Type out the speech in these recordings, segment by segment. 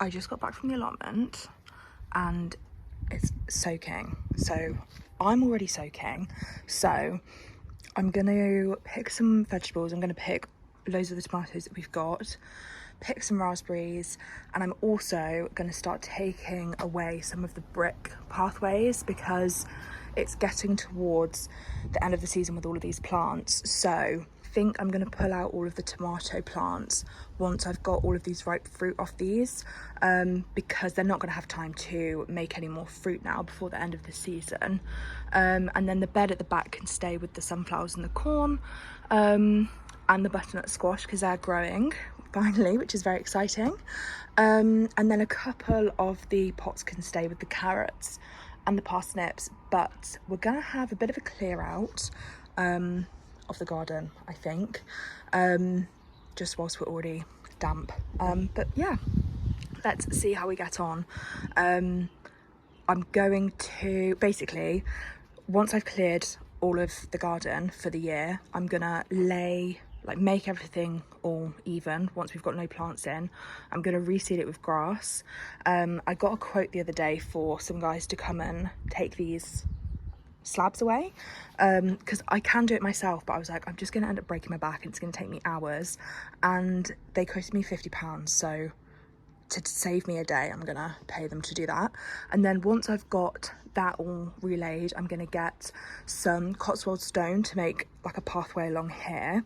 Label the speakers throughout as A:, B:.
A: I just got back from the allotment and it's soaking. So I'm already soaking. So I'm gonna pick some vegetables. I'm gonna pick loads of the tomatoes that we've got, pick some raspberries, and I'm also gonna start taking away some of the brick pathways because it's getting towards the end of the season with all of these plants. So I think I'm going to pull out all of the tomato plants once I've got all of these ripe fruit off these, because they're not going to have time to make any more fruit now before the end of the season. And then the bed at the back can stay with the sunflowers and the corn, and the butternut squash because they're growing finally, which is very exciting. And then a couple of the pots can stay with the carrots and the parsnips, but we're gonna have a bit of a clear out of the garden, I think, just whilst we're already damp. But yeah, let's see how we get on. I'm going to basically, once I've cleared all of the garden for the year, I'm gonna make everything all even. Once we've got no plants in, I'm gonna reseed it with grass. I got a quote the other day for some guys to come and take these slabs away, because I can do it myself, but I was like, I'm just gonna end up breaking my back and it's gonna take me hours, and they quoted me £50, so to save me a day, I'm gonna pay them to do that. And then once I've got that all relayed, I'm gonna get some Cotswold stone to make like a pathway along here,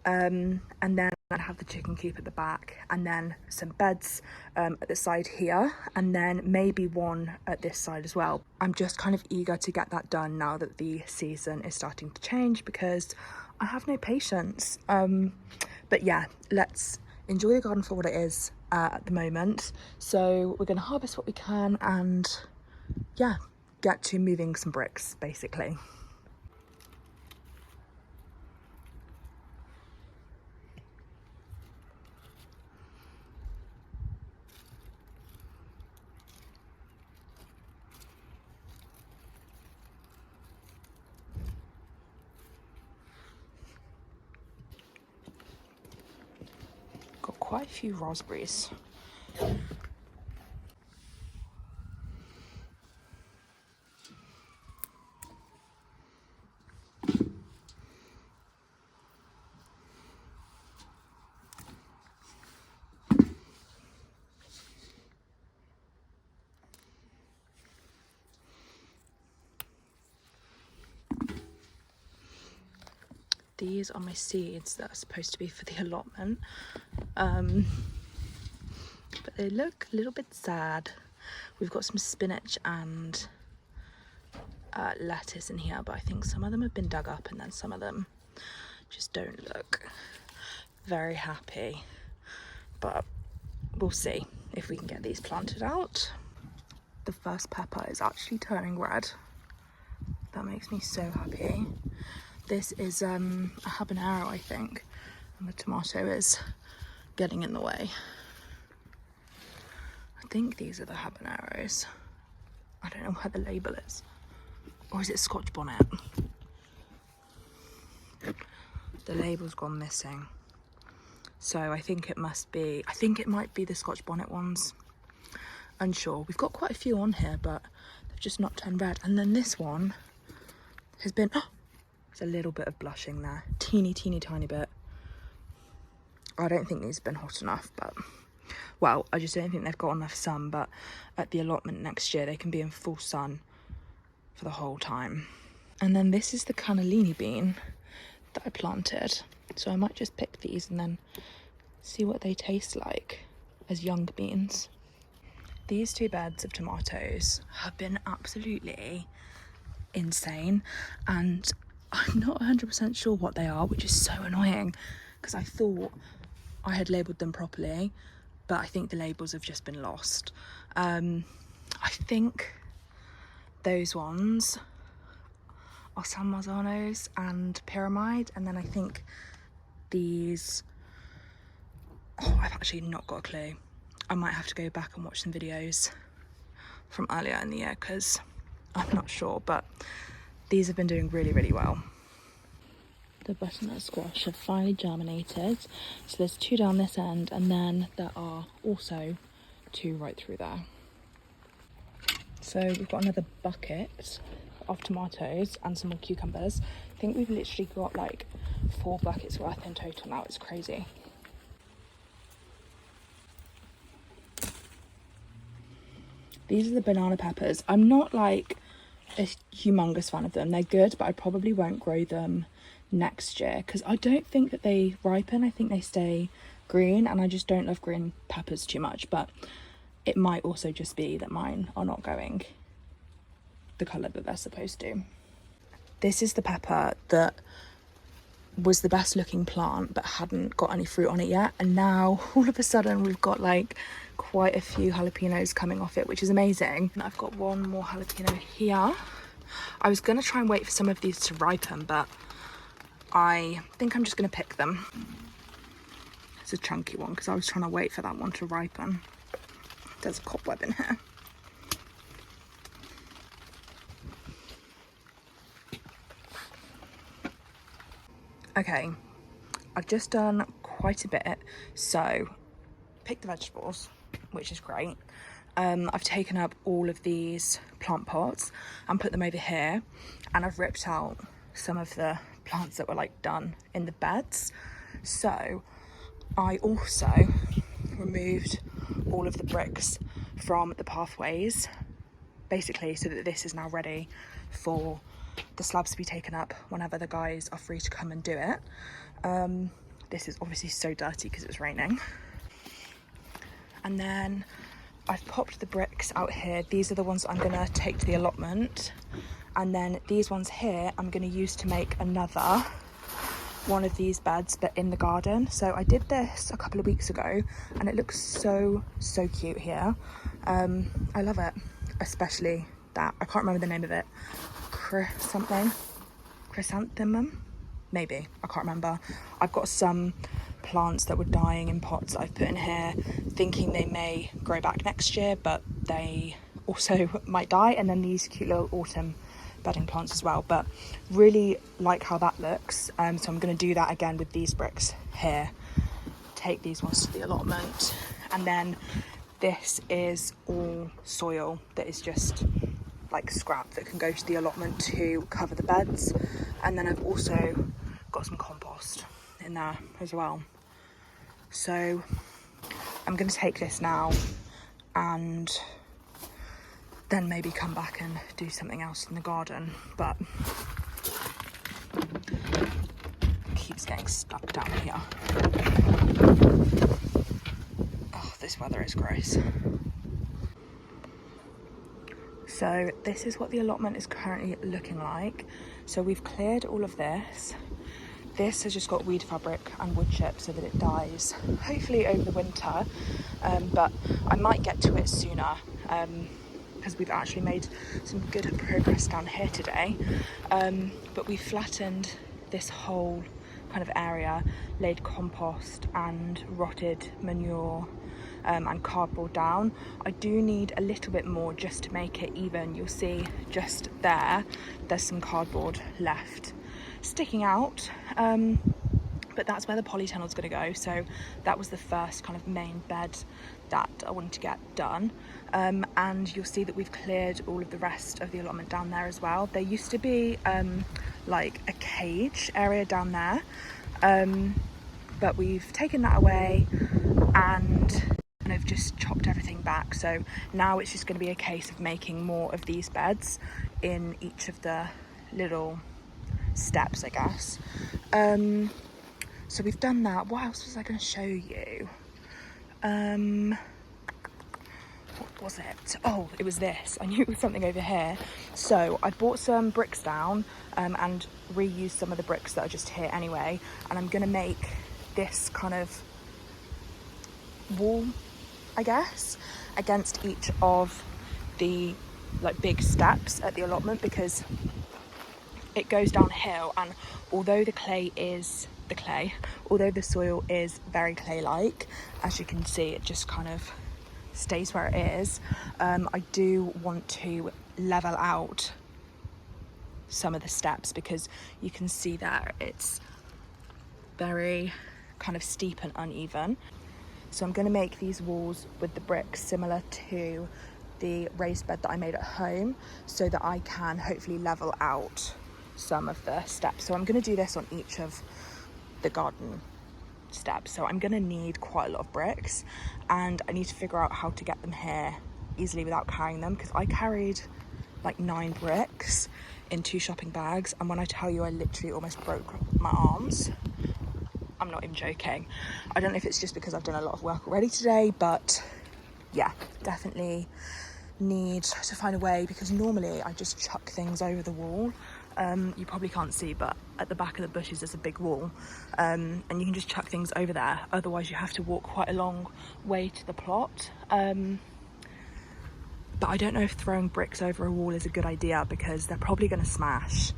A: and then I have the chicken coop at the back, and then some beds at the side here, and then maybe one at this side as well. I'm just kind of eager to get that done now that the season is starting to change because I have no patience. But yeah, let's enjoy the garden for what it is at the moment. So we're going to harvest what we can and yeah, get to moving some bricks basically. Got quite a few raspberries. These are my seeds that are supposed to be for the allotment, but they look a little bit sad. We've got some spinach and lettuce in here, but I think some of them have been dug up and then some of them just don't look very happy, but we'll see if we can get these planted out. The first pepper is actually turning red. That makes me so happy. This is a habanero, I think, and the tomato is getting in the way. I think these are the habaneros. I don't know where the label is. Or is it Scotch bonnet? The label's gone missing. So I think it might be the Scotch bonnet ones. Unsure. We've got quite a few on here, but they've just not turned red. And then this one has been, there's a little bit of blushing there. Teeny tiny bit. I don't think these have been hot enough, but, well, I just don't think they've got enough sun, but at the allotment next year, they can be in full sun for the whole time. And then this is the cannellini bean that I planted. So I might just pick these and then see what they taste like as young beans. These two beds of tomatoes have been absolutely insane, and I'm not 100% sure what they are, which is so annoying because I thought I had labelled them properly, but I think the labels have just been lost. I think those ones are San Marzanos and Pyramide, and then I think these, I've actually not got a clue. I might have to go back and watch some videos from earlier in the year because I'm not sure, but these have been doing really well. The butternut squash have finally germinated, so there's two down this end, and then there are also 2 right through there. So we've got another bucket of tomatoes and some more cucumbers. I think we've literally got like 4 buckets worth in total now. It's crazy. These are the banana peppers. I'm not like a humongous fan of them. They're good, but I probably won't grow them next year because I don't think that they ripen. I think they stay green, and I just don't love green peppers too much. But it might also just be that mine are not going the colour that they're supposed to. This is the pepper that was the best looking plant but hadn't got any fruit on it yet, and now all of a sudden we've got like quite a few jalapenos coming off it, which is amazing. And I've got one more jalapeno here. I was going to try and wait for some of these to ripen, but I think I'm just going to pick them. It's a chunky one because I was trying to wait for that one to ripen. There's a cobweb in here. Okay, I've just done quite a bit. So, picked the vegetables, which is great. I've taken up all of these plant pots and put them over here, and I've ripped out some of the plants that were like done in the beds. So, I also removed all of the bricks from the pathways, basically so that this is now ready for the slabs to be taken up whenever the guys are free to come and do it. This is obviously so dirty because it's raining. And then I've popped the bricks out here. These are the ones I'm gonna take to the allotment. And then these ones here I'm gonna use to make another one of these beds, but in the garden. So I did this a couple of weeks ago and it looks so cute here. I love it, especially that, I can't remember the name of it, chrysanthemum, maybe, I can't remember. I've got some plants that were dying in pots that I've put in here, thinking they may grow back next year, but they also might die. And then these cute little autumn bedding plants as well, but really like how that looks. So I'm going to do that again with these bricks here, take these ones to the allotment. And then this is all soil that is just like scrap that can go to the allotment to cover the beds. And then I've also got some compost in there as well. So I'm going to take this now and then maybe come back and do something else in the garden, but it keeps getting stuck down here. Oh, this weather is gross. So this is what the allotment is currently looking like. So we've cleared all of this. This has just got weed fabric and wood chips so that it dies, hopefully over the winter, but I might get to it sooner because we've actually made some good progress down here today. But we flattened this whole kind of area, laid compost and rotted manure and cardboard down. I do need a little bit more just to make it even. You'll see just there's some cardboard left sticking out, but that's where the polytunnel is going to go. So that was the first kind of main bed that I wanted to get done, and you'll see that we've cleared all of the rest of the allotment down there as well. There used to be like a cage area down there, but we've taken that away and kind of just chopped everything back. So now it's just going to be a case of making more of these beds in each of the little steps, I guess. So we've done that. What else was I going to show you? What was it? Oh, it was this. I knew it was something over here. So I bought some bricks down and reused some of the bricks that are just here anyway, and I'm going to make this kind of wall, I guess, against each of the like big steps at the allotment, because it goes downhill, and although the soil is very clay-like, as you can see, it just kind of stays where it is. I do want to level out some of the steps because you can see there it's very kind of steep and uneven. So I'm going to make these walls with the bricks similar to the raised bed that I made at home, so that I can hopefully level out some of the steps. So I'm going to do this on each of the garden steps. So I'm going to need quite a lot of bricks, and I need to figure out how to get them here easily without carrying them, because I carried like 9 bricks in 2 shopping bags, and when I tell you I literally almost broke my arms, I'm not even joking. I don't know if it's just because I've done a lot of work already today, but yeah, definitely need to find a way, because normally I just chuck things over the wall. You probably can't see, but at the back of the bushes there's a big wall, and you can just chuck things over there. Otherwise you have to walk quite a long way to the plot. But I don't know if throwing bricks over a wall is a good idea, because they're probably going to smash.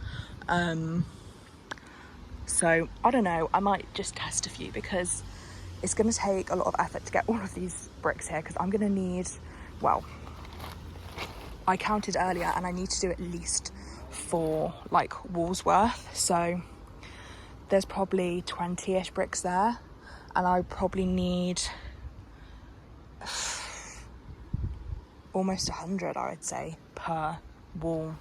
A: So I don't know, I might just test a few, because it's going to take a lot of effort to get all of these bricks here, because I'm going to need, well, I counted earlier and I need to do at least 4 like walls worth. So there's probably 20-ish bricks there, and I probably need almost 100, I would say, per wall.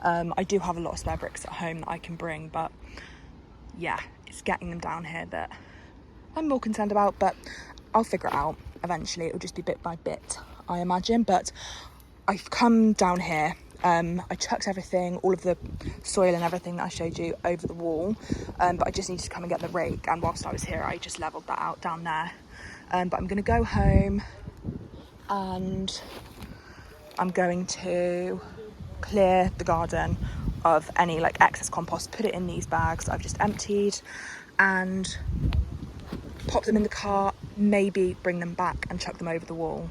A: I do have a lot of spare bricks at home that I can bring, but yeah, it's getting them down here that I'm more concerned about, but I'll figure it out eventually. It'll just be bit by bit, I imagine. But I've come down here, I chucked everything, all of the soil and everything that I showed you, over the wall, but I just needed to come and get the rake, and whilst I was here I just levelled that out down there. But I'm going to go home and I'm going to clear the garden of any like excess compost, put it in these bags that I've just emptied, and pop them in the car, maybe bring them back and chuck them over the wall.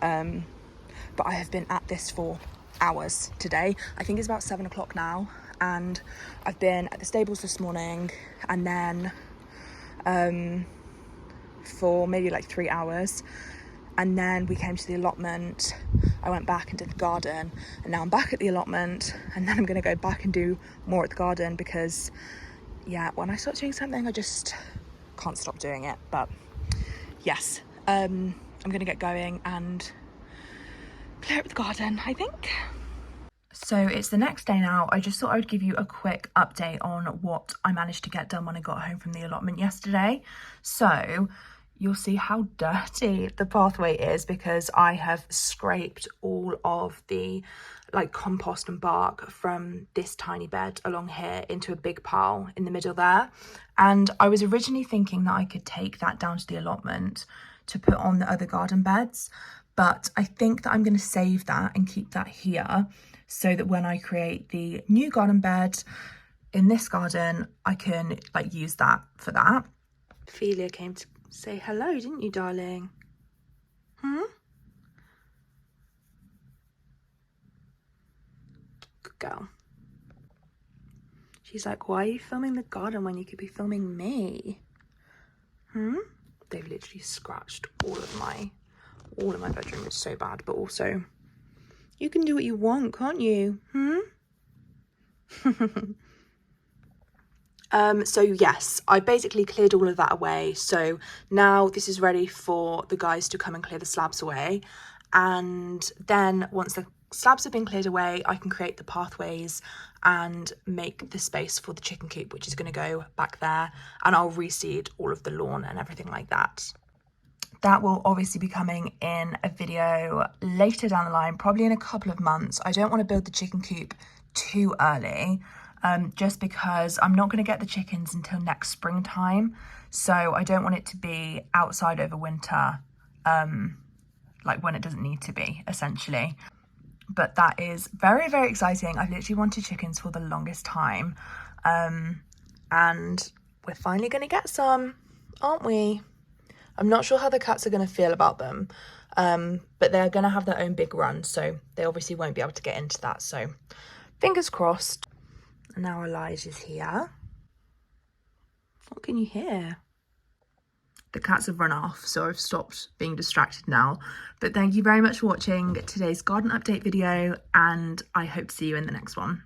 A: But I have been at this for hours today. I think it's about 7 o'clock now, and I've been at the stables this morning, and then for maybe like 3 hours, and then we came to the allotment. I went back and did the garden, and now I'm back at the allotment, and then I'm going to go back and do more at the garden, because yeah, when I start doing something I just can't stop doing it. But yes, I'm going to get going and clear up the garden, I think. So it's the next day now. I just thought I would give you a quick update on what I managed to get done when I got home from the allotment yesterday. So you'll see how dirty the pathway is, because I have scraped all of the like compost and bark from this tiny bed along here into a big pile in the middle there. And I was originally thinking that I could take that down to the allotment to put on the other garden beds, but I think that I'm going to save that and keep that here, so that when I create the new garden bed in this garden, I can like use that for that. Ophelia came to say hello, didn't you, darling? Good girl. She's like, why are you filming the garden when you could be filming me? They've literally scratched all of my bedroom. It's so bad, but also you can do what you want, can't you? So yes, I basically cleared all of that away. So now this is ready for the guys to come and clear the slabs away. And then once the slabs have been cleared away, I can create the pathways and make the space for the chicken coop, which is going to go back there. And I'll reseed all of the lawn and everything like that. That will obviously be coming in a video later down the line, probably in a couple of months. I don't want to build the chicken coop too early, just because I'm not going to get the chickens until next springtime. So I don't want it to be outside over winter, like when it doesn't need to be, essentially. But that is very, very exciting. I've literally wanted chickens for the longest time. And we're finally going to get some, aren't we? I'm not sure how the cats are going to feel about them, but they're going to have their own big run, so they obviously won't be able to get into that. So fingers crossed. And now Elijah's here. What can you hear? The cats have run off, so I've stopped being distracted now. But thank you very much for watching today's garden update video, and I hope to see you in the next one.